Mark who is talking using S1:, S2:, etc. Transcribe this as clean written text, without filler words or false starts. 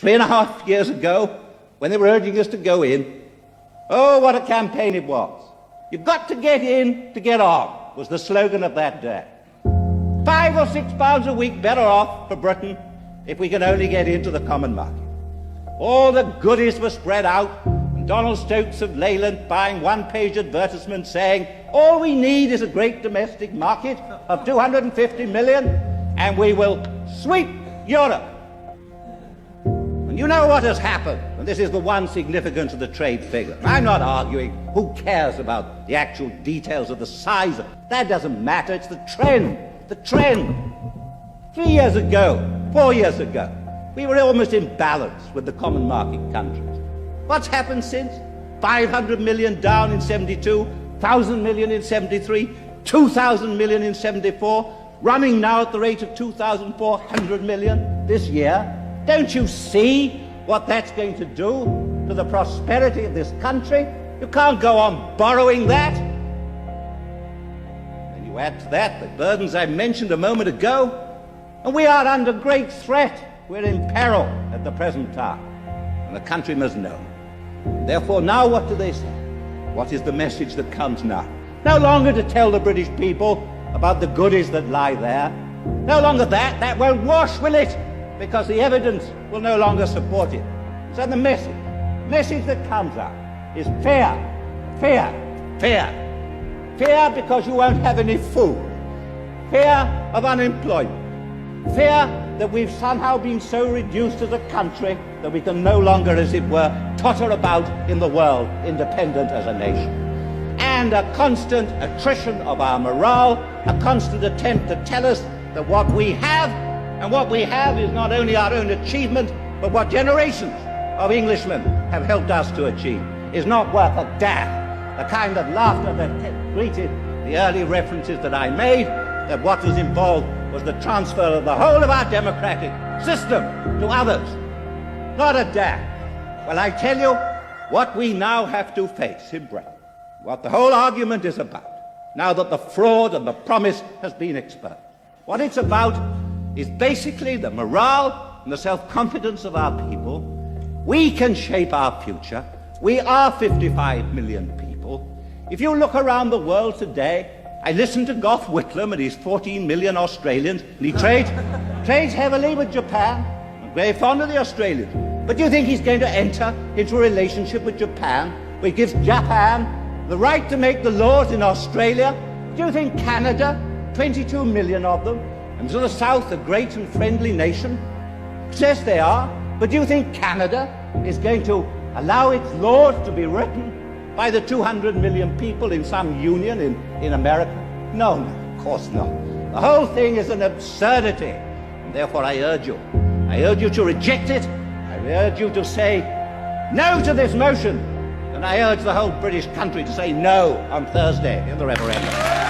S1: 3.5 years ago, when they were urging us to go in, oh, what a campaign it was. You've got to get in to get on, was the slogan of that day. £5 or £6 a week better off for Britain if we can only get into the common market. All the goodies were spread out, and Donald Stokes of Leyland buying one-page advertisements saying, all we need is a great domestic market of 250 million, and we will sweep Europe. And you know what has happened, and this is the one significance of the trade figure. I'm not arguing who cares about the actual details of the size of it. That doesn't matter, it's the trend. The trend. 3 years ago, 4 years ago, we were almost in balance with the common market countries. What's happened since? 500 million down in 72, 1,000 million in 73, 2,000 million in 74, running now at the rate of 2,400 million this year. Don't you see what that's going to do to the prosperity of this country? You can't go on borrowing that. And you add to that the burdens I mentioned a moment ago, and we are under great threat. We're in peril at the present time, and the country must know. Therefore, now what do they say? What is the message that comes now? No longer to tell the British people about the goodies that lie there. No longer that. That won't wash, will it? Because the evidence will no longer support it. So the message that comes out is fear, fear, fear. Fear because you won't have any food. Fear of unemployment. Fear that we've somehow been so reduced as a country that we can no longer, as it were, totter about in the world, independent as a nation. And a constant attrition of our morale, a constant attempt to tell us that what we have, and what we have is not only our own achievement, but what generations of Englishmen have helped us to achieve, is not worth a damn. The kind of laughter that greeted the early references that I made, that what was involved was the transfer of the whole of our democratic system to others. Not a damn. Well, I tell you what we now have to face in Britain, what the whole argument is about, now that the fraud and the promise has been exposed. What it's about is basically the morale and the self-confidence of our people. We can shape our future. We are 55 million people. If you look around the world today, I listened to Gough Whitlam and his 14 million Australians, and he trades heavily with Japan. I'm very fond of the Australians. But do you think he's going to enter into a relationship with Japan, where he gives Japan the right to make the laws in Australia? Do you think Canada, 22 million of them, and to the south a great and friendly nation? Yes, they are. But do you think Canada is going to allow its laws to be written by the 200 million people in some union in America? No, no, of course not. The whole thing is an absurdity. And therefore I urge you to reject it. I urge you to say no to this motion. And I urge the whole British country to say no on Thursday in the referendum.